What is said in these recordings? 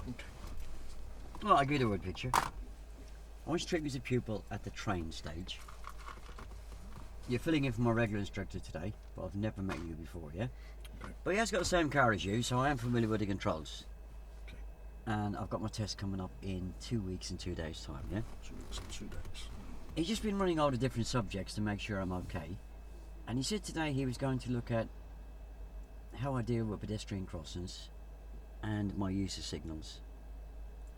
Okay. Well, I'll give you the word picture. I want you to treat me as a pupil at the train stage. You're filling in for my regular instructor today, but I've never met you before, yeah? Okay. But he has got the same car as you, so I am familiar with the controls. Okay. And I've got my test coming up in 2 weeks and 2 days' time, yeah? 2 weeks and 2 days. He's just been running all the different subjects to make sure I'm okay. And he said today he was going to look at how I deal with pedestrian crossings and my use of signals.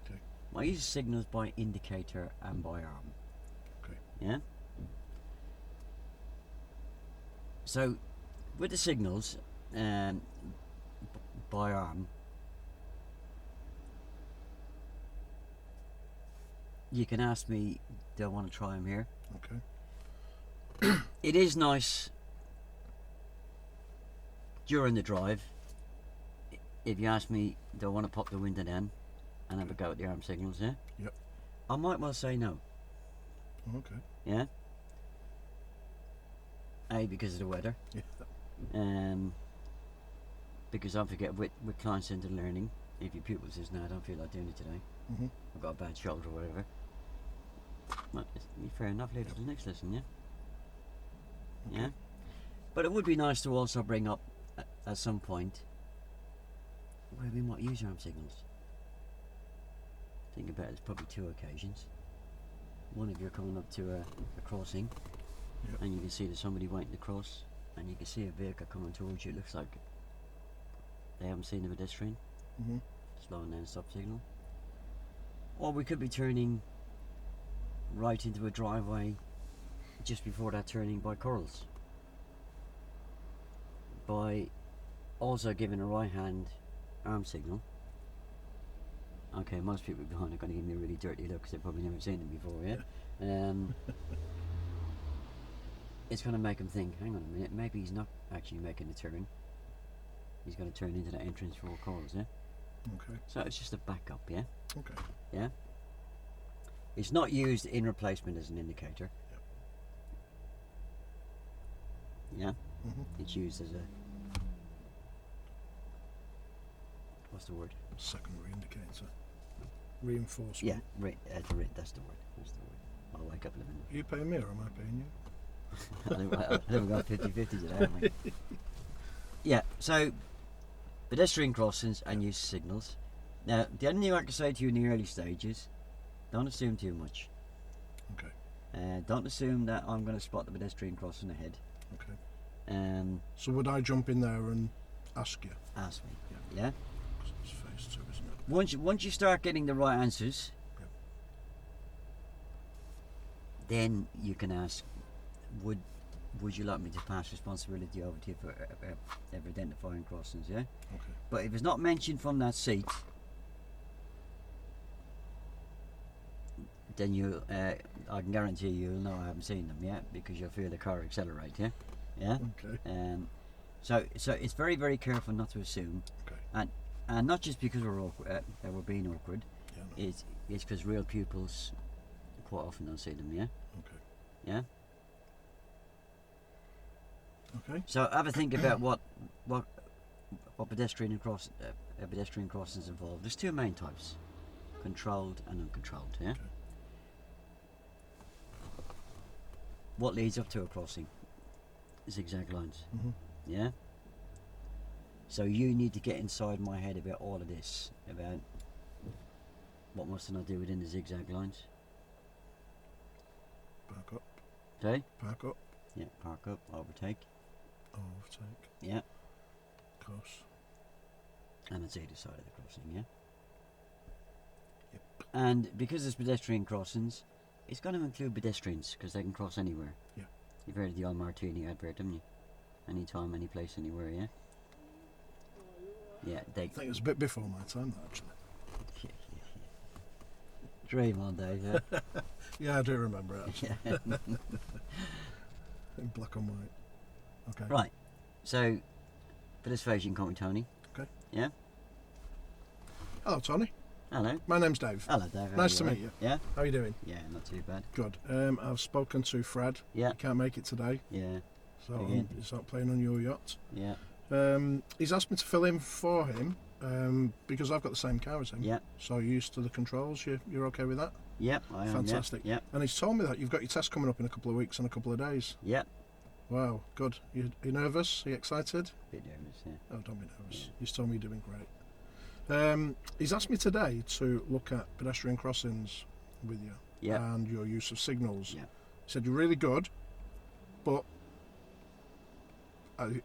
Okay. My use of signals by indicator and by arm. Okay. Yeah? So, with the signals, by arm, you can ask me, do I want to try them here? Okay. It is nice during the drive, if you ask me, do I want to pop the window down and have a go at the arm signals, yeah? Yep. I might well say no, Okay. yeah? A, because of the weather. Yeah. Because I forget with client-centered learning, if your pupil says, no, I don't feel like doing it today, Mhm. I've got a bad shoulder or whatever. Well, fair enough, later to the next lesson, yeah? Okay. Yeah? But it would be nice to also bring up at some point where we might use arm signals. Think about it, there's probably 2 occasions. One of you are coming up to a crossing, Yep. and you can see there's somebody waiting to cross, and you can see a vehicle coming towards you. It looks like they haven't seen the pedestrian. Mhm. Slowing down, stop signal. Or we could be turning right into a driveway just before that turning by corals. By also giving a right hand arm signal. Okay, most people behind are going to give me a really dirty look because they've probably never seen them before, yeah? It's going to make them think, hang on a minute, maybe he's not actually making a turn. He's going to turn into the entrance for all corals, yeah? Okay. So it's just a backup, yeah? Okay. Yeah? It's not used in replacement as an indicator. Yeah? Mhm. It's used as a... What's the word? Secondary indicator. Reinforcement. Yeah, that's the word. That's the word. I'll wake up in a minute. Are you paying me or am I paying you? I think we've got 50-50 today, haven't we? Yeah, so pedestrian crossings and use of signals. Now, the only thing I can say to you in the early stages, don't assume too much. Okay. Don't assume that I'm going to spot the pedestrian crossing ahead. Okay. So would I jump in there and ask you? Ask me. Yeah? 'Cause it's phase 2, isn't it? Once you start getting the right answers, Yep. then you can ask, would you like me to pass responsibility over to you for identifying crossings, yeah? Okay. But if it's not mentioned from that seat, then I can guarantee you'll know I haven't seen them yet because you'll feel the car accelerate, yeah? Yeah? Okay. So it's very, very careful not to assume. Okay. And not just because we're being awkward, Yeah. No. it's because real pupils quite often don't see them, yeah? Okay. Yeah? Okay. So have a think about what pedestrian crossings involve. There's 2 main types, controlled and uncontrolled, yeah? Okay. What leads up to a crossing? Zigzag lines, Mhm. yeah? So you need to get inside my head about all of this, about what must I do within the zigzag lines. Park up. Okay? Park up. Yeah, park up, overtake, Overtake. yeah, Cross. and it's either side of the crossing, yeah? Yep. And because there's pedestrian crossings, it's going to include pedestrians because they can cross anywhere. Yeah. You've heard of the old Martini advert, haven't you? Anytime, any place, anywhere, yeah? Yeah, I think it's a bit before my time, that, actually. Dream on, Dave, yeah? Yeah, I do remember it, actually. Yeah. In black and white. Okay. Right, so for this phase you can call me Tony. Okay. Yeah? Hello, Tony. Hello. My name's Dave. Hello, Dave. How Nice are to you, meet you. Yeah? How are you doing? Yeah, not too bad. Good. I've spoken to Fred. Yeah. He can't make it today, Yeah, so Again. he's not playing on your yacht. yeah. He's asked me to fill in for him Because I've got the same car as him. Yeah. So you're used to the controls. You're okay with that? Yep, I am. Fantastic. Yep. And he's told me that you've got your test coming up in a couple of weeks and a couple of days. Yep. Wow, good. You nervous? Are you excited? Bit nervous, yeah. Oh, don't be nervous. Yeah. He's told me you're doing great. He's asked me today to look at pedestrian crossings with you Yep. and your use of signals. Yep. He said you're really good, but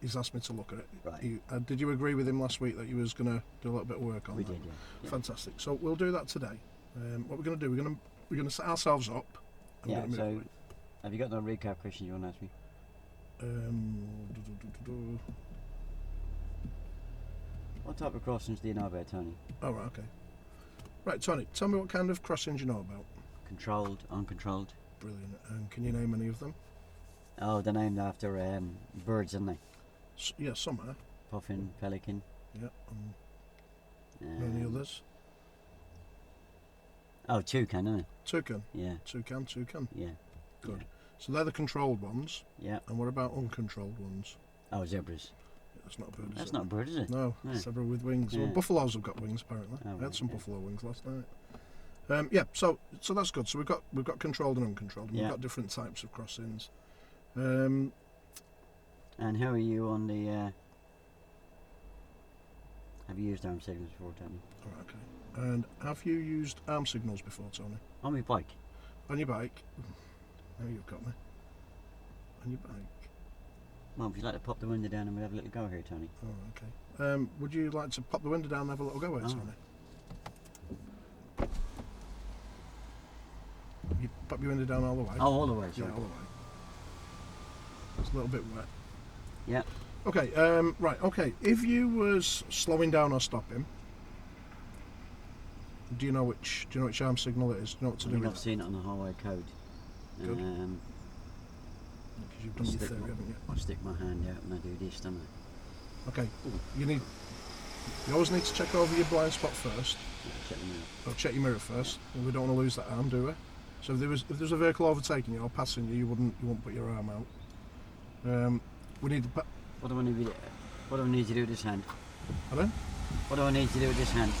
he's asked me to look at it. Right. Did you agree with him last week that you was going to do a little bit of work on We that? did, yeah. Fantastic. So we'll do that today. What we're going to do, we're going to set ourselves up. and we're Yeah, gonna move so away. have you got no recap questions you want to ask me? What type of crossings do you know about, Tony? Oh, right, okay. Right, Tony, tell me what kind of crossings you know about. Controlled, uncontrolled? Brilliant. And can you name any of them? Oh, they're named after birds, aren't they? Yeah, some are. Puffin, pelican. Yeah. Any others? Oh, toucan, isn't it? Toucan. Yeah, Toucan. yeah. Good. Yeah. So they're the controlled ones. Yeah. And what about uncontrolled ones? Oh, zebras. That's not a bird, is That's it? not a bird, is it? No, No. zebra with wings. Well, Yeah. buffaloes have got wings apparently. Oh, I had right, some yeah. buffalo wings last night. Yeah, so that's good. So we've got controlled and uncontrolled. And Yeah. We've got different types of crossings. And how are you on the... have you used arm signals before, Tony? All right, okay. And have you used arm signals before, Tony? On my bike? On your bike? Now you've got me. On your bike. Well, would you like to pop the window down and we'll have a little go here, Tony? Oh, okay. Would you like to pop the window down and have a little go at it, Oh. Tony? You pop your window down all the way? Oh, all the way, Yeah, sorry. all the way. It's a little bit wet. Yeah. Okay, right, okay. If you was slowing down or stopping, do you know which arm signal it is? Do you know what to I do think with I've it? seen it on the highway code. Good. Because you've done your stick theory, my- haven't you? I stick my hand out and I do this, don't I? Okay. You always need to check over your blind spot first. Check them out. Or check your mirror first. And we don't want to lose that arm, do we? So if there was a vehicle overtaking you or passing you, you wouldn't put your arm out. We need the. What do I need to do with this hand? Pardon? What do I need to do with this hand?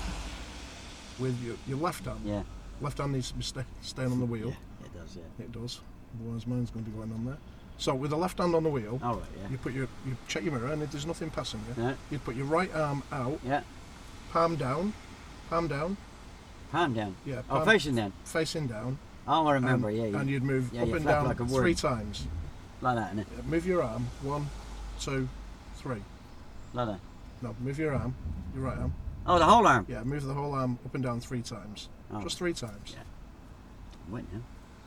With your left hand. Yeah. Left hand needs to be staying on the wheel. Yeah, it does, yeah. It does. Otherwise, mine's going to be going on there. So with the left hand on the wheel, All right, yeah. you check your mirror, and if there's nothing passing you, No. you'd put your right arm out, Yeah. palm down. Palm down. Yeah. Oh, Palm facing down. facing down. Oh, I remember, and, yeah. And you'd move yeah, up you and flap down like a 3 worm. times. Like that, innit? Yeah, move your arm. 1, 2, 3. Like that. No, move your arm. Your right arm. Oh, the whole arm. Yeah, move the whole arm up and down 3 times. Oh. Just 3 times. Yeah. Wait now.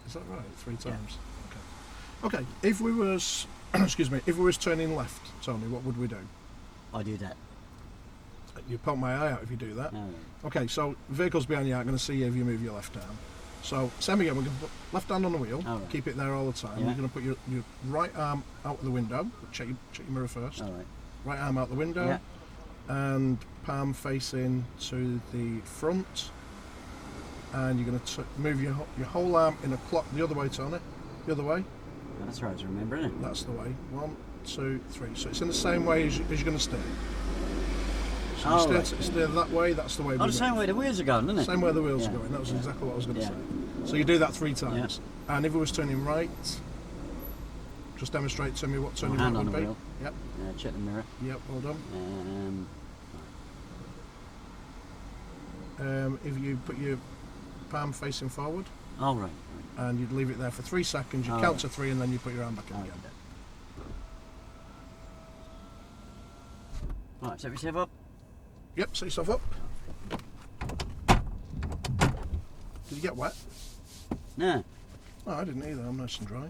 Is that right? 3 Yeah. times. Okay. Okay. If we was, excuse me, if we was turning left, Tony, what would we do? I do that. You poke my eye out if you do that. No. Okay. So vehicles behind you aren't going to see you if you move your left arm. So same again. We're going to put left hand on the wheel. All right. Keep it there all the time. Yeah. You're going to put your right arm out the window. Check your mirror first. All right. Right arm out the window. Yeah. And palm facing to the front, and you're going to move your whole arm in a clock the other way, Tony. The other way. Well, that's right to remember, isn't it? That's the way. 1, 2, 3. So it's in the same way as you're going to steer. So Oh, you right. steer that way. That's the way. Oh, we the same go. way the wheels are going, isn't it? Same way the wheels Yeah. are going. That was Yeah. exactly what I was going to Yeah. say. So you do that 3 times. And if it was turning right, just demonstrate to me what turning hand right on would the be. wheel. Yep. Check the mirror. Yep. Well done. Um, If you put your palm facing forward, all right. and you'd leave it there for 3 seconds. You Oh, count right. to 3, and then you put your arm back in All again. Right, set yourself up. Yep. Set yourself up. Did you get wet? No. Oh, I didn't either. I'm nice and dry.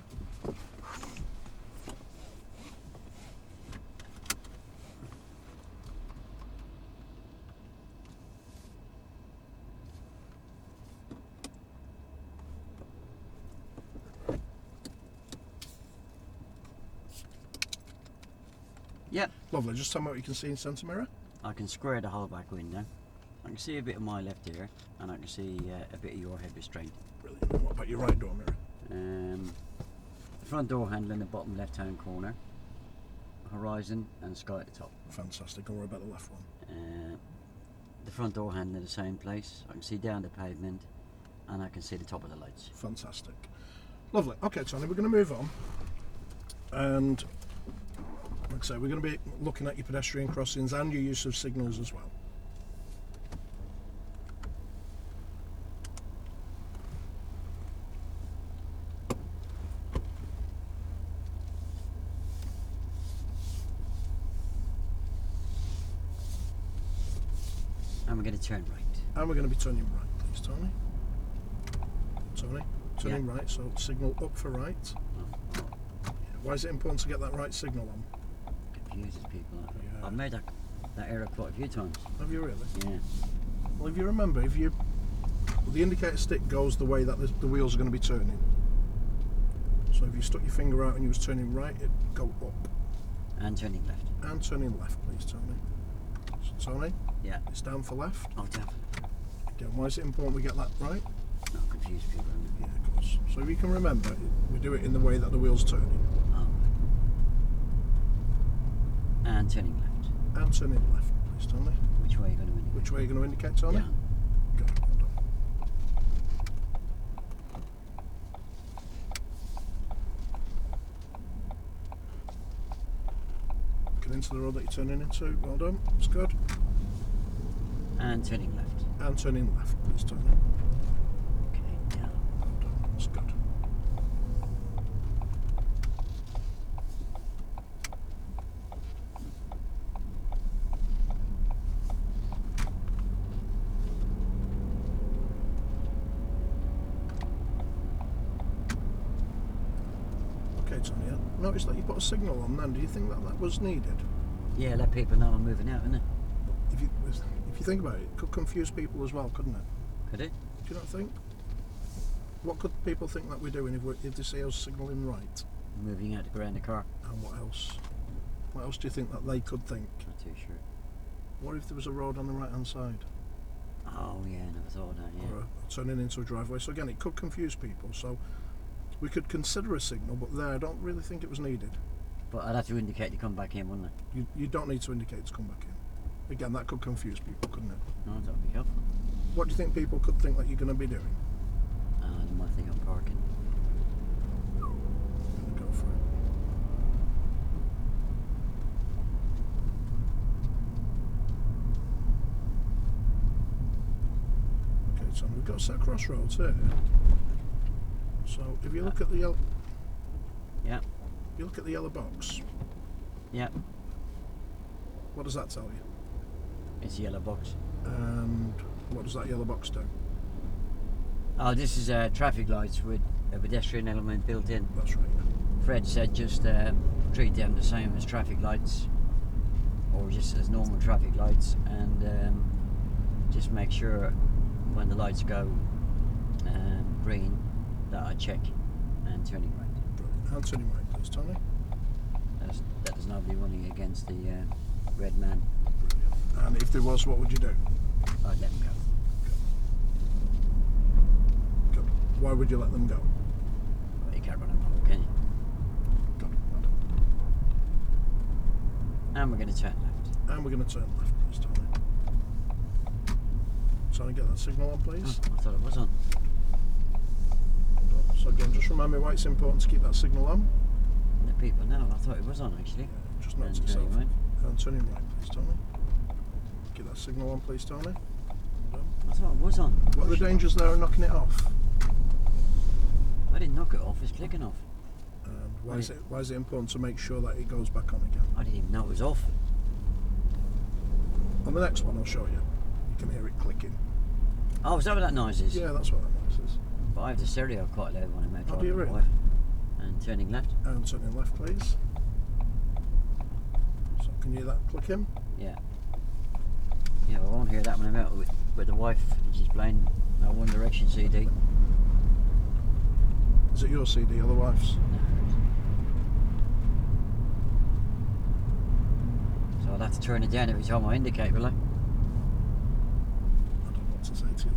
Yep. Lovely. Just tell me what you can see in centre mirror. I can square the whole back window. I can see a bit of my left ear, and I can see a bit of your head restraint. Brilliant. And what about your right door mirror? The front door handle in the bottom left-hand corner, horizon and sky at the top. Fantastic. Don't worry about the left one. the front door handle in the same place. I can see down the pavement, and I can see the top of the lights. Fantastic. Lovely. Okay, Tony, we're going to move on. And like I say, we're going to be looking at your pedestrian crossings and your use of signals as well. And we're going to turn right. And we're going to be turning right, please, Tony. Tony, turning right, so signal up for right. Oh, Yeah. Why is it important to get that right signal on? confuses people. Yeah. I've made that error quite a few times. Have you really? Yeah. Well, if you remember, the indicator stick goes the way that the wheels are going to be turning. So if you stuck your finger out and you was turning right, it'd go up. And turning left. And turning left, please, Tony. So, Tony? Yeah. It's down for left. Oh, damn. Again, why is it important we get that right? Not confuse people. Yeah, of course. So if you can remember, we do it in the way that the wheel's turning. Oh. And turning left. And turning left, please, Tony. Which way are you going to indicate? Which way are you going to indicate, Tony? Down. Good, well done. Get into the road that you're turning into. Well done. That's good. And turning left. And turning left, please, Tony. Okay, down. Well done. That's good. Okay, Tony. I noticed that you put a signal on then. Do you think that was needed? Yeah, let people know I'm moving out, isn't it? If you think about it, it could confuse people as well, couldn't it? Could it? Do you not think? What could people think that we're doing if they see us signalling right? Moving out to go around the car. And what else? What else do you think that they could think? Not too sure. What if there was a road on the right hand side? Oh, yeah, never thought of that, yeah. Or turning into a driveway? So again, it could confuse people. So we could consider a signal, but there I don't really think it was needed. But I'd have to indicate to come back in, wouldn't I? You don't need to indicate to come back in. Again, that could confuse people, couldn't it? No, that would be helpful. What do you think people could think that you're going to be doing? They might think I'm parking. I'm going to go for it. Okay, so we've got a set of crossroads here. So if you look at the yellow, Yeah. you look at the yellow box. Yeah. What does that tell you? It's a yellow box. And what does that yellow box do? Oh, this is traffic lights with a pedestrian element built in. That's right. Fred said just treat them the same as traffic lights, or just as normal traffic lights, and just make sure when the lights go green that I check and turning right. Brilliant. And turning right, please, Tony. That is nobody running against the red man. Brilliant. And if there was, what would you do? I'd let him go. Good. Why would you let them go? Well, you can't run a pole, can you? Good. Well done. And we're going to turn left. And we're going to turn left, please, Tony. Tony, get that signal on, please. Oh, I thought it was on. Well done. So again, just remind me why it's important to keep that signal on. The people know. I thought it was on actually. Just note And to yourself. turning right. And turning right, please, Tony. Get that signal on, please, Tony. Well done. I thought it was on. What are the dangers there of knocking it off? I didn't knock it off. It's clicking off. And why is it important to make sure that it goes back on again? I didn't even know it was off. On the next one, I'll show you. You can hear it clicking. Oh, is that what that noise is? Yeah, that's what that noise is. But I have the stereo quite loud when I'm out Oh, do you driving. really? And turning left. And turning left, please. So can you hear that clicking? Yeah. Yeah, but I won't hear that when I'm out with the wife. She's playing a One Direction CD. Is it your CD or the wife's? So I'll have to turn it down every time I indicate, will I? I don't know what to say to you.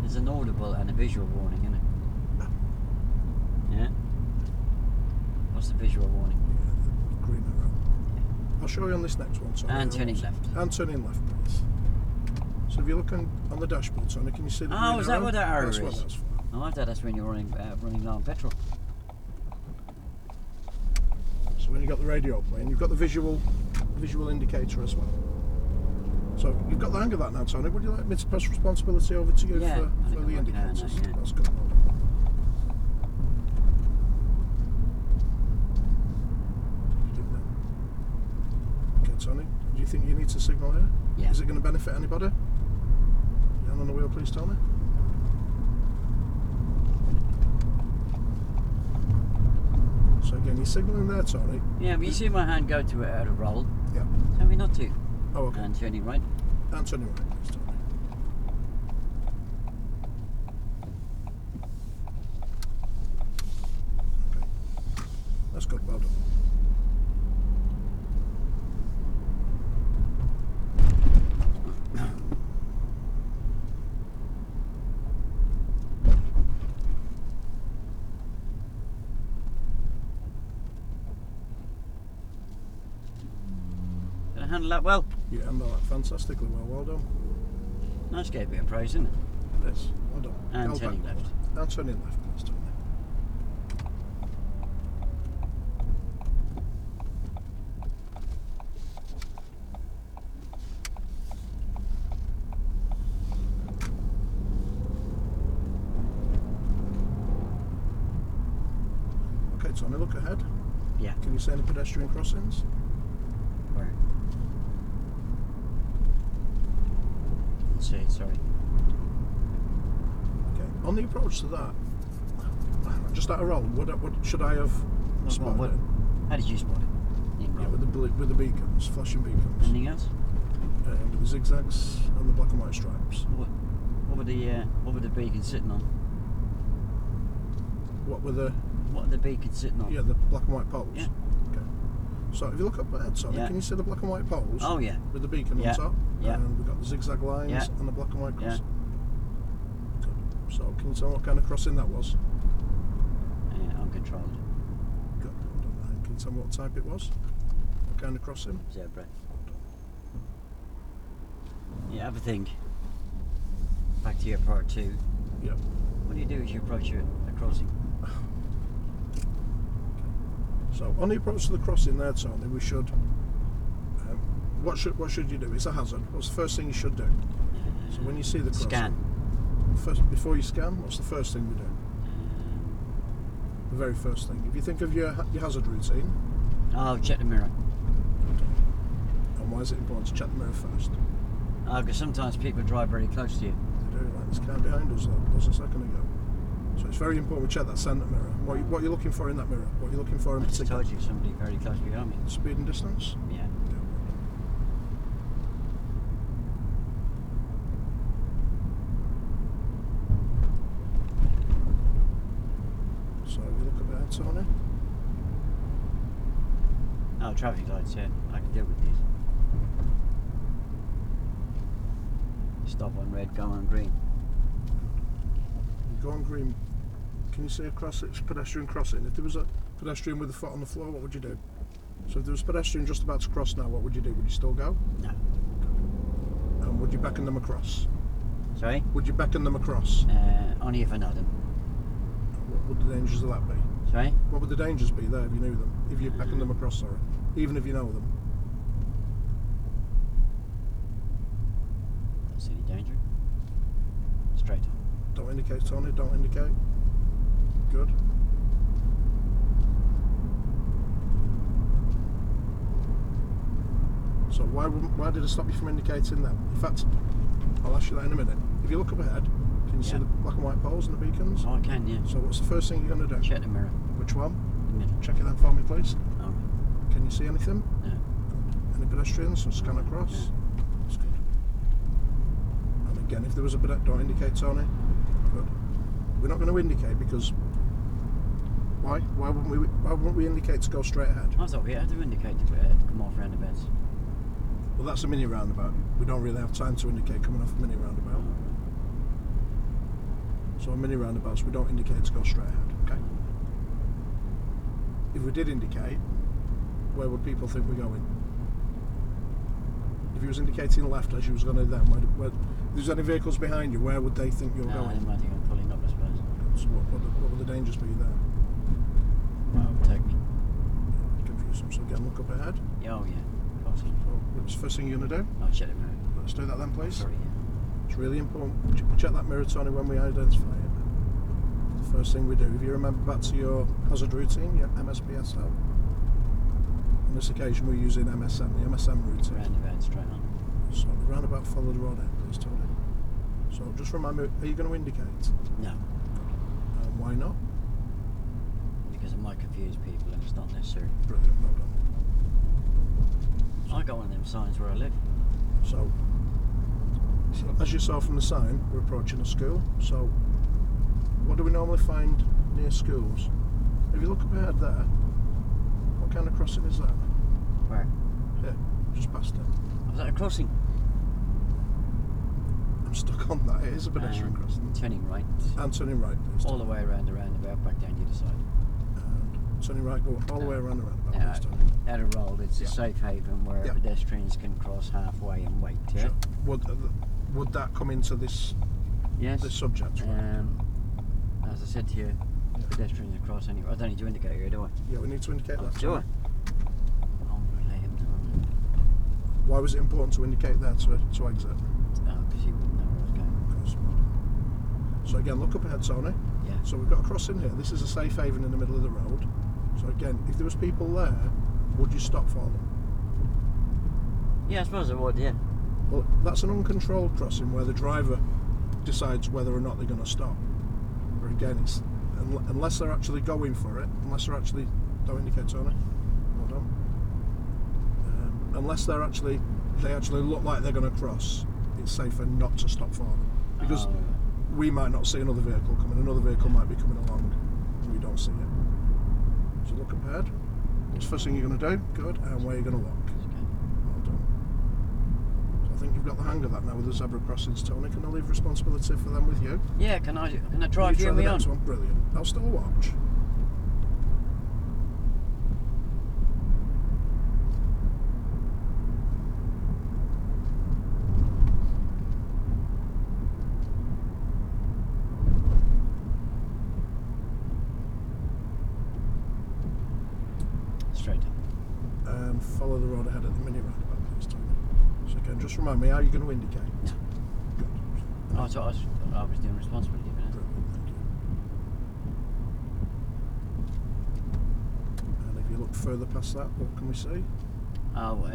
There's an audible and a visual warning, isn't it? Yeah? What's the visual warning? Yeah, the green arrow. I'll show you on this next one, Tony. And turning left. And turning left, please. So if you're looking on the dashboard, Tony, can you see the Oh, is that what that arrow That's is? what that's for. Oh, I thought that's when you're running low on petrol. So when you've got the radio playing, you've got the visual indicator as well. So you've got the hang of that now, Tony. Would you like me to pass responsibility over to you Yeah, for I think the I can, indicators? yeah. That's good. Okay, Tony. Do you think you need to signal here? Yeah. Is it going to benefit anybody? Your hand on the wheel, please, Tony. So again, you're signalling there, Tony. Yeah, but you see my hand go to out of roll. Yeah. Tell me not to. Oh, okay. And turning right. And turning right, please, Tony. Okay. That's good, well done. Did I handle that well? You handle that fantastically well done. Nice, gave a bit of praise, isn't it? It is, well done. And Held turning back. left. And turning left, please, Tony. Okay, Tony, look ahead. Yeah. Can you see any pedestrian crossings? Where? Let's see, sorry. Okay. On the approach to that, just out of roll, should I have spotted What? it? How did you spot it? In Yeah, roll. with the beacons, flashing beacons, Anything else? with the zigzags and the black and white stripes. What were the beacons sitting on? What were the What are the beacons sitting on? the black and white poles? Yeah. Okay. So if you look up ahead, Tony, Yeah. can you see the black and white poles? Oh yeah. With the beacon Yeah. on top? Yeah. And we've got the zigzag lines Yeah. and the black and white Yeah. crossing. Good. So can you tell me what kind of crossing that was? Uncontrolled. Good. Well done. And can you tell me what type it was? What kind of crossing? Zebra. Yeah, have a think. Back to your part 2. Yeah. What do you do as you approach a crossing? So on the approach to the crossing there, Tony, we should. What should you do? It's a hazard. What's the first thing you should do? So when you see the crossing, Scan. first before you scan, what's the first thing we do? The very first thing. If you think of your hazard routine, Oh, check the mirror. and why is it important to check the mirror first? Because sometimes people drive very close to you. They do, like this car behind us that was a second ago. So it's very important we check that centre mirror. What are you looking for in that mirror? What are you looking for in I just particular? told you somebody very close behind me. Speed and distance? Yeah. Yeah. So you look at that, Tony. Oh, traffic lights, yeah. I can deal with these. Stop on red, go on green. You go on green. Can you see across it's pedestrian crossing? If there was a pedestrian with a foot on the floor, what would you do? So if there was a pedestrian just about to cross now, what would you do? Would you still go? No. And would you beckon them across? Sorry? Would you beckon them across? Only if I know them. What would the dangers of that be? Sorry? What would the dangers be there if you knew them? If you beckoned them across, sorry. Even if you know them. Don't see any danger. Straight on. Don't indicate, Tony, don't indicate. Good. So why did it stop you from indicating them? In fact, I'll ask you that in a minute. If you look up ahead, can you see Yeah. the black and white poles and the beacons? Oh, I can, yeah. So what's the first thing you're going to do? Check the mirror. Which one? The middle. Check it then for me, please. Alright. Can you see anything? No. Any pedestrians? So scan across. No. That's good. And again, if there was a don't indicate, Tony. Good. We're not going to indicate because why? Why wouldn't we indicate to go straight ahead? I thought we had to indicate to come off roundabouts. Well, that's a mini roundabout. We don't really have time to indicate coming off a mini roundabout. So on mini roundabouts, we don't indicate to go straight ahead. Okay. If we did indicate, where would people think we're going? was indicating left as you was going to then, where, if there's any vehicles behind you, where would they think you're No, going? they might think I'm pulling up, I suppose. So what would the dangers be there? Might overtake me. Confuse them. So again, look up ahead. Yeah, oh yeah. Crossing. So what's the first thing you're going to do? I'll check it out. Let's do that then, please. Sorry, yeah. It's really important. Check that mirror, Tony, when we identify it. The first thing we do, if you remember back to your hazard routine, your MSPSL. On this occasion, we're using MSM, the MSM routine. Roundabout, straight on. So the roundabout, follow the road ahead, please, Tony. So just remind me, are you going to indicate? No, Why not? because it might confuse people and it's not necessary. Brilliant, well done. I got one of them signs where I live. So as you saw from the sign, we're approaching a school. So what do we normally find near schools? If you look up ahead there, what kind of crossing is that? Where? Here, just past it. Was that a crossing? I'm stuck on that. It is a pedestrian crossing. Turning right. And turning right, please. All the way around the roundabout, back down the other side. And turning right, go all the way around the roundabout, Now, please, Tony. at a roll, it's Yeah. a safe haven where Yeah. pedestrians can cross halfway and wait. Yeah. Sure. Would that come into this Yes. subject? Right? As I said to you, pedestrians cross anyway. I don't need to indicate here, do I? Yeah, we need to indicate that. Do I? Tony. I'm relay him to Why was it important to indicate there to exit? because he wouldn't know where I was going. Of course. So again, look up ahead, Tony. Yeah. So we've got a crossing here. This is a safe haven in the middle of the road. So again, if there was people there, would you stop for them? Yeah, I suppose I would. Yeah. Well, that's an uncontrolled crossing where the driver decides whether or not they're going to stop. But again, it's unless they're actually going for it, unless they're actually, don't indicate, Tony. Hold on. Unless they actually look like they're going to cross, it's safer not to stop for them because we might not see another vehicle coming. Another vehicle might be coming along, and we don't see it. So look up ahead. What's the first thing you're going to do? Good. And where you're going to walk. Well done. So I think you've got the hang of that now with the zebra crossings, Tony. Can I leave responsibility for them with you? Yeah. Can I drive You you try and the me on? next one. Brilliant. I'll still watch. Straight up. And follow the road ahead at the mini roundabout, please, Tony. So again, just remind me, how are you going to indicate? No. Good. Oh, so I was doing responsibility for that. Brilliant, thank you. And if you look further past that, what can we see? Oh,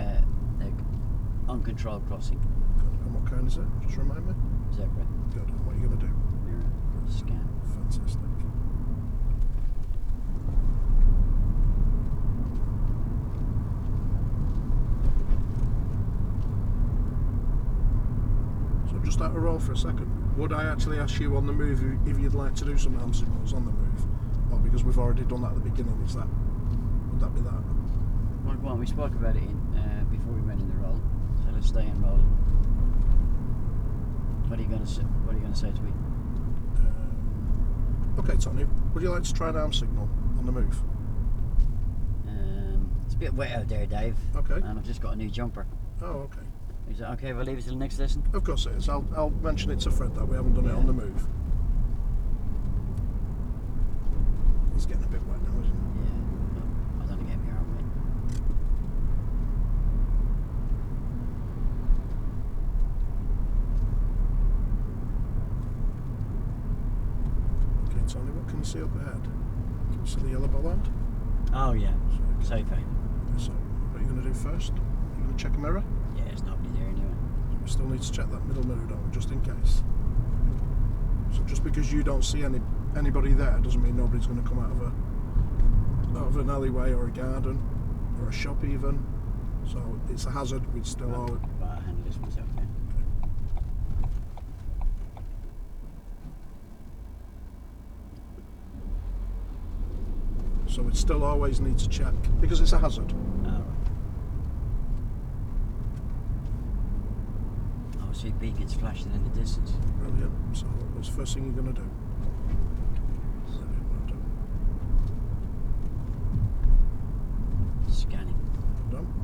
uncontrolled crossing. Good. And what kind is it? Just remind me. Zebra. Good. And what are you going to do? Mirror. Scan. Fantastic. So just out of roll for a second, would I actually ask you on the move if you'd like to do some arm signals on the move? Or because we've already done that at the beginning, would that be that? Well, we spoke about it before we went in the roll. So let's stay in rolling. What are you going to say? What are you going to say to me? Okay, Tony, would you like to try an arm signal on the move? It's a bit wet out there, Dave. Okay. And I've just got a new jumper. Oh, okay. Is that okay if I leave it till the next lesson? Of course it is. I'll mention it to Fred that we haven't done it on the move. It's getting a bit wet now, isn't it? Yeah. I don't get me arm, mate. Okay, Tony, what can you see up ahead? Can you see the yellow bollard? Oh yeah. So, Safe haven. so what are you going to do first? You're going to check a mirror? Yeah, there's nobody there anyway. We still need to check that middle mirror, don't we, just in case. So just because you don't see anybody there doesn't mean nobody's going to come out of an alleyway or a garden or a shop even. So it's a hazard. We'd still all. But I'll handle this myself, yeah. So we'd still always need to check because it's a hazard. Alright. Oh, see beacons flashing in the distance. Brilliant. So what's the first thing you're going to do? Brilliant, well done. Scanning. Well done.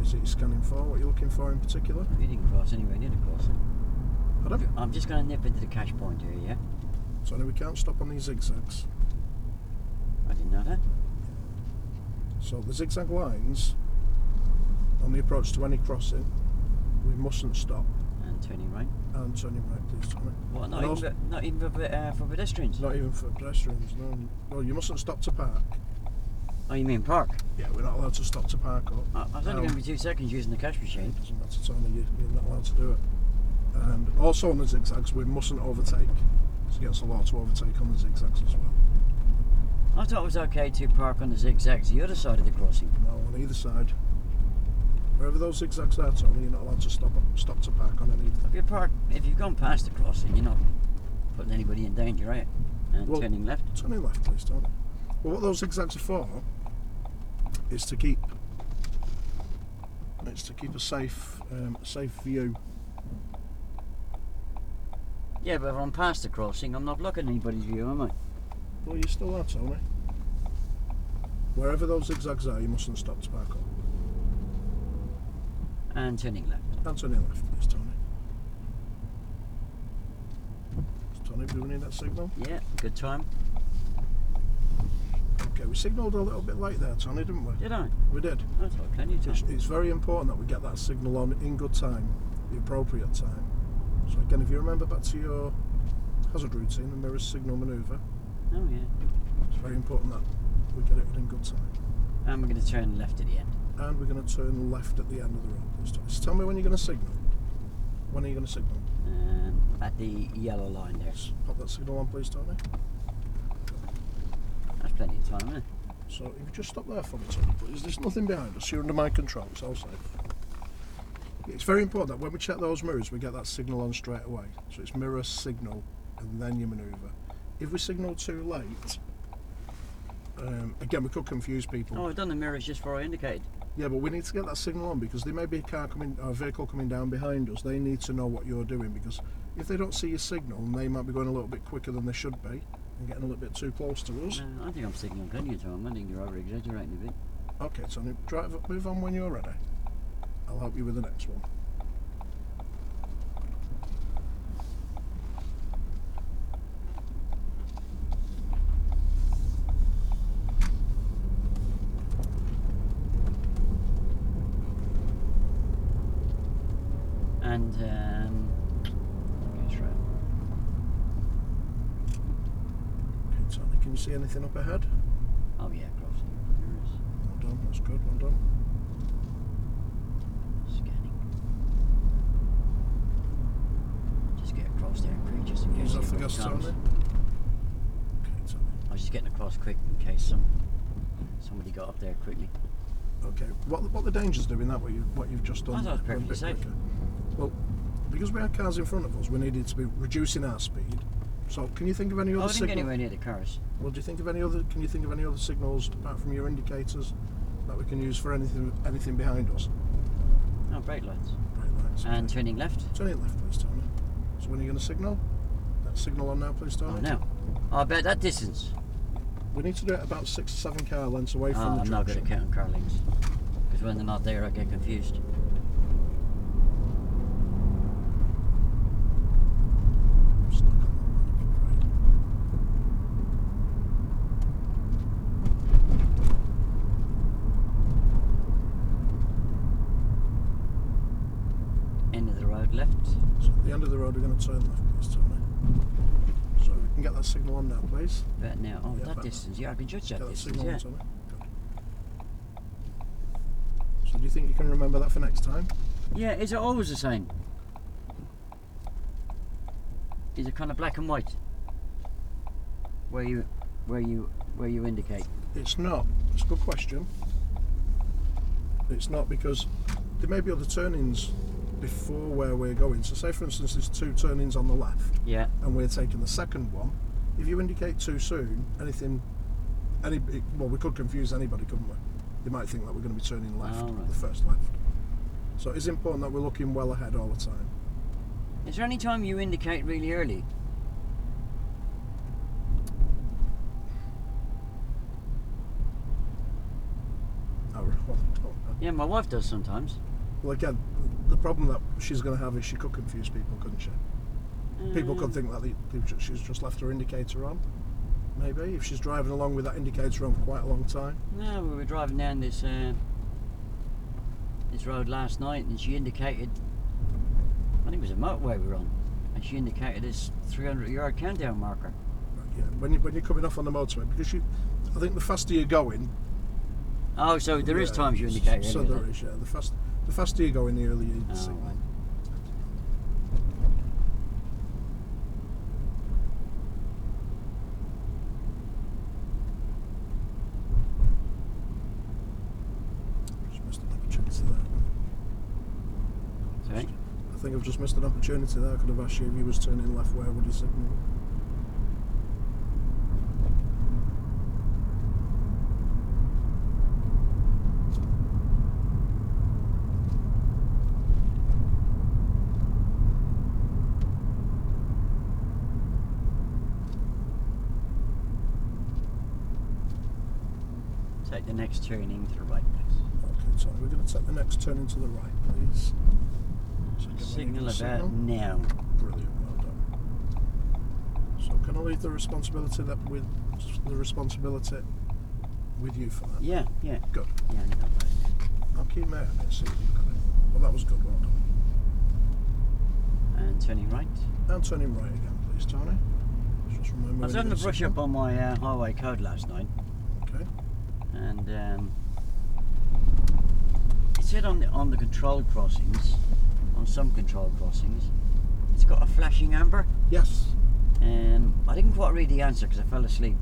is it you're scanning for? What are you looking for in particular? You didn't cross anywhere near the crossing. Pardon? I'm just going to nip into the cash point here, yeah? So we can't stop on these zigzags. I didn't know that. So the zigzag lines on the approach to any crossing, we mustn't stop. And turning right. And turning right, please, Tommy. What, And also- not even for pedestrians? Not even for pedestrians, no. No, you mustn't stop to park. Oh, you mean park? Yeah, we're not allowed to stop to park up. I was only going to be 2 seconds using the cash machine. It doesn't matter, Tony, you're not allowed to do it. And also on the zigzags, we mustn't overtake. It's against the law to overtake on the zigzags as well. I thought it was okay to park on the zigzags the other side of the crossing. No, on either side. Wherever those zigzags are, Tony, you're not allowed to stop to park on any of them. If you've gone past the crossing, you're not putting anybody in danger, right? And Well- turning left. Turning left, please, Tony. Well, what those zigzags are for is to keep a safe view. Yeah, but if I'm past the crossing, I'm not blocking anybody's view, am I? Well, you still are, Tony. Wherever those zigzags are, you mustn't stop to park up. And turning left. And turning left, please, Tony. Tony, do we need that signal? Yeah, good time. Okay, we signalled a little bit late there, Tony, didn't we? Did I? We did. That's got plenty of time. It's very important that we get that signal on in good time, the appropriate time. So again, if you remember back to your hazard routine, the mirror signal manoeuvre, Oh, yeah. it's very important that we get it in good time. And we're going to turn left at the end. And we're going to turn left at the end of the road, please, Tony. So tell me when you're going to signal. When are you going to signal? At the yellow line there. Pop that signal on, please, Tony. That's plenty of time, isn't it? So if you just stop there for me, Tony, please. There's nothing behind us. You're under my control. It's all safe. It's very important that when we check those mirrors, we get that signal on straight away. So it's mirror, signal, and then your manoeuvre. If we signal too late, again, we could confuse people. Oh, I've done the mirrors just before I indicated. Yeah, but we need to get that signal on because there may be a car coming, or a vehicle coming down behind us. They need to know what you're doing because if they don't see your signal, they might be going a little bit quicker than they should be and getting a little bit too close to us. I think I'm signalling plenty of time. I think you're over exaggerating a bit. Okay, Tony, move on when you're ready. I'll help you with the next one. And, okay, right. Okay, Tony, can you see anything up ahead? Oh, yeah, crossing. Mirrors. Well done, that's good, well done. Scanning. Just get across there quick, just in case. Ease off the anybody gas, comes. Tony. Okay, Tony. I was just getting across quick in case somebody got up there quickly. Okay, what the dangers doing that? What you've just done? I thought it was there, perfectly a bit safe. quicker. Well, because we had cars in front of us, we needed to be reducing our speed. So, can you think of any I other didn't get signal? anywhere near the cars. Well, do you think of any other? Can you think of any other signals apart from your indicators that we can use for anything behind us? No, brake lights. Right, lights. And okay. turning left. Turning left, please, Tony. So, when are you going to signal? That signal on now, please, Tony. Oh, no. Oh, I bet that distance. We need to do it about 6 or 7 car lengths away from the I'm not good junction. at counting car lengths. Because when they're not there, I get confused. Just knock on that one, End of the road left. So at the end of the road, we're going to turn left, please, Tony. So we can get that signal on now, please. But now, oh, Yeah, that but- distance. Yeah, I can judge that Get that distance, signal yeah. on, Tony. Good. So do you think you can remember that for next time? Yeah, is it always the same? Is it kind of black and white? Where you indicate? It's not. It's a good question. It's not because there may be other turnings before where we're going. So say for instance there's 2 turnings on the left Yeah. and we're taking the second one. If you indicate too soon, well, we could confuse anybody, couldn't we? They might think that we're going to be turning left, Oh, right. the first left. So it's important that we're looking well ahead all the time. Is there any time you indicate really early? I don't know. Yeah, my wife does sometimes. Well, again, the problem that she's going to have is she could confuse people, couldn't she? People could think that she's just left her indicator on. Maybe if she's driving along with that indicator on for quite a long time. No, we were driving down this road last night, and she indicated. I think it was a motorway we were on, and she indicated this 300-yard countdown marker. Yeah, when you're coming off on the motorway, because I think the faster you're going. Oh, so there is times you indicate. So anyway, there is, yeah. The faster you go, in the earlier you see. right. Just missed an opportunity there. Sorry? I think I've just missed an opportunity there. I could have asked you if you was turning left, where would you signal? Take the next turning to the right, please. Okay, so we're going to take the next turning to the right, please. So give me Signal the about signal. now. Brilliant, well done. So can I leave the responsibility with you for that? Yeah. Good. Yeah, I know. I'll keep my eye on it, see if you've got it. Well, that was good, well done. And turning right. And turning right again, please, Tony. Just remember. I was having to brush up on my highway code last night, Okay. and it said on the controlled crossings, on some controlled crossings, it's got a flashing amber. Yes. I didn't quite read the answer because I fell asleep.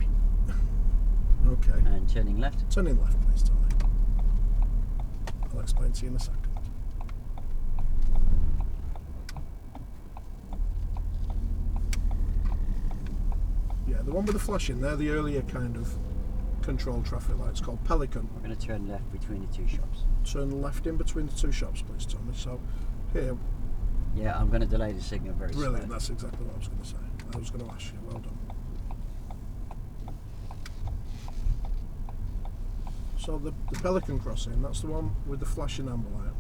Okay. And turning left. Turning left, please, Tony. I'll explain to you in a second. Yeah, the one with the flashing, they're the earlier kind of controlled traffic lights called Pelican. We're going to turn left between the two shops. Turn left in between the two shops, please, Tommy. So here, Yeah, I'm going to delay the signal very brilliant, slowly. that's exactly what I was going to say. I was going to ask you, well done. So the Pelican crossing, that's the one with the flashing amber light.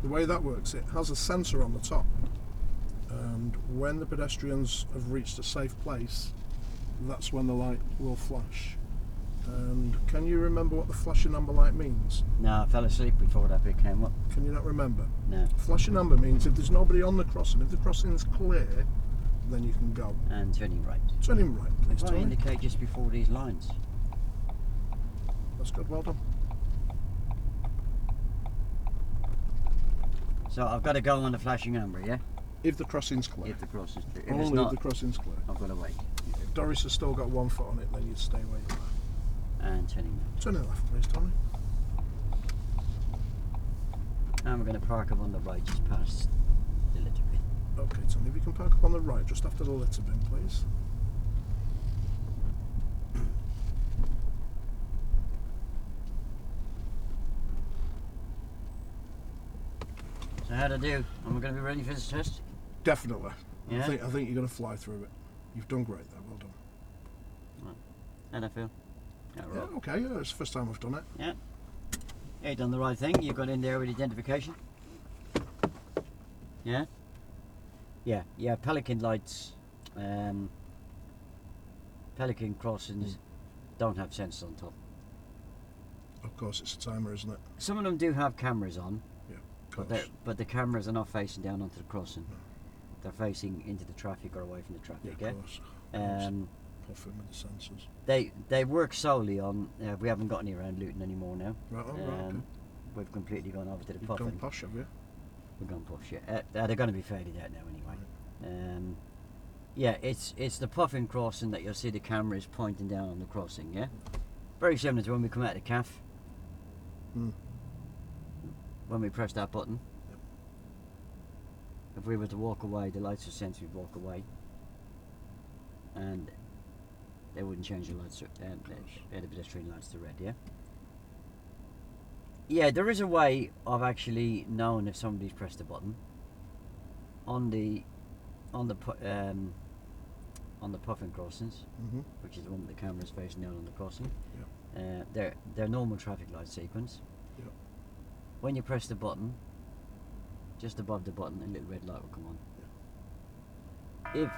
The way that works, it has a sensor on the top, and when the pedestrians have reached a safe place, that's when the light will flash. And can you remember what the flashing amber light means? No, I fell asleep before that bit came up. Can you not remember? No. Flashing amber means if there's nobody on the crossing, if the crossing's clear, then you can go. And turning right. Turning right, please, If I Tony. indicate just before these lines. That's good, well done. So I've got to go on the flashing amber, yeah? If the crossing's clear. If the cross is clear. If Only it's if not, the crossing's clear. I've got to wait. If Doris has still got one foot on it, then you'd stay where you are. And turning left. Turning left, please, Tony. And we're going to park up on the right just past the litter bin. Okay, Tony, if you can park up on the right, just after the litter bin, please. So how'd I do? Am I going to be ready for this test? Definitely. Yeah? I think you're going to fly through it. You've done great there, well done. How'd I feel? Yeah, Yeah, right. okay, yeah, it's the first time I've done it. Yeah. Yeah, you done the right thing. You got in there with identification. Yeah? Yeah, Pelican lights, Pelican crossings don't have sensors on top. Of course, it's a timer, isn't it? Some of them do have cameras on, Of course. but the cameras are not facing down onto the crossing. They're facing into the traffic or away from the traffic, Yeah, yeah? of course. Puffing with the sensors. They work solely on, we haven't got any around Luton anymore now. Right, okay. We've completely gone over to the You've puffing. gone posh, have you? We've gone push, yeah. They're going to be faded out now anyway. Yeah, it's the puffin crossing that you'll see the camera is pointing down on the crossing, yeah? Very similar to when we come out of the calf. When we press that button. Yep. If we were to walk away, the lights would sense we'd walk away. And they wouldn't change the lights, the pedestrian lights to red, yeah? Yeah, there is a way of actually knowing if somebody's pressed a button. On the puffin crossings, which is the one with the cameras facing down on the crossing. Yep. They're normal traffic light sequence. Yep. when you press the button, just above the button, a little red light will come on. If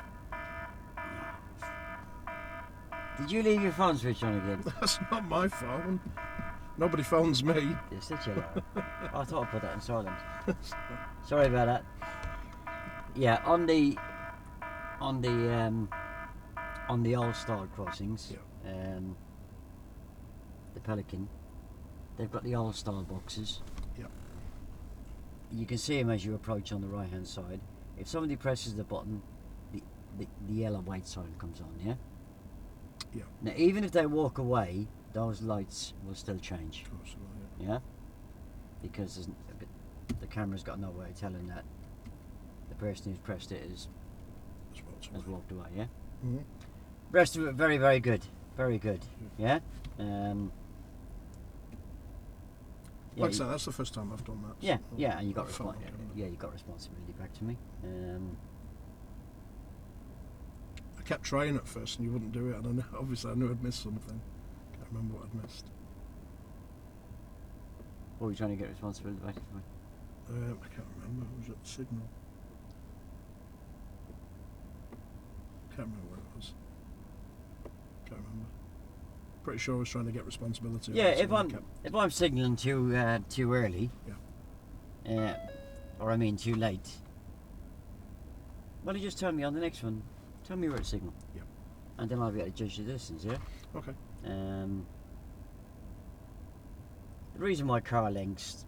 did you leave your phone switch on again? That's not my phone. Nobody phones me. You're such a liar. I thought I put that in silent. Sorry about that. Yeah, on the old style crossings, the Pelican, they've got the old style boxes. Yeah. You can see them as you approach on the right hand side. If somebody presses the button, the yellow white sign comes on. Yeah. Yeah. Now, even if they walk away, those lights will still change. Of course, Yeah. Because the camera's got no way of telling that the person who's pressed it has walked away. Yeah. Mm-hmm. Rest of it very, very good. Very good. Yeah. Like I said, that's the first time I've done that. Yeah, so yeah, and you got you got responsibility back to me. I kept trying at first, and you wouldn't do it. And obviously, I knew I'd missed something. Can't remember what I'd missed. What were you trying to get responsibility back to me? I can't remember. Was it the signal? Can't remember what it was. Can't remember. Pretty sure I was trying to get responsibility. Yeah, if I'm signalling too early, or I mean too late, well, you just tell me on the next one. Tell me where to signal. Yeah. And then I'll be able to judge the distance. Yeah. Okay. The reason why car lengths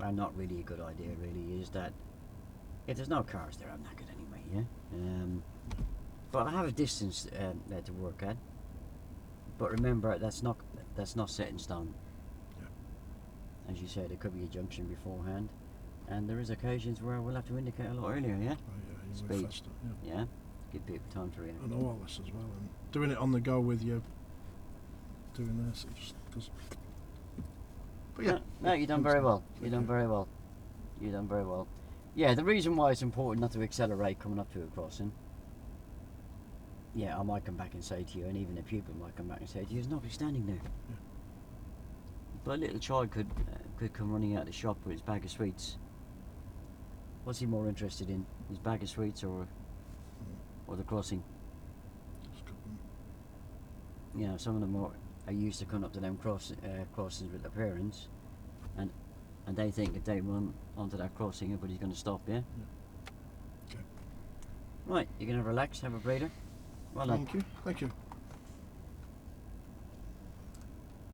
are not really a good idea, really, is that if there's no cars there, I'm not good anyway. Yeah. But I have a distance there to work at. But remember, that's not set in stone. Yeah. As you said, it could be a junction beforehand, and there is occasions where we'll have to indicate a lot earlier. Yeah. Speed. Faster, yeah. Give people time to react. I know all this as well, and doing it on the go with you doing this, just because. But yeah. No, you've done very well. You've done very well. You've done very well. Yeah, the reason why it's important not to accelerate coming up to a crossing. Yeah, I might come back and say to you, and even a pupil might come back and say to you, there's nobody standing there. Yeah. But a little child could come running out of the shop with his bag of sweets. What's he more interested in, his bag of sweets or the crossing? You know, some of them are used to coming up to them crossings with their parents, and they think if they run onto that crossing, everybody's going to stop. Yeah. Okay. Right, you're going to relax, have a breather. Well done. Thank you.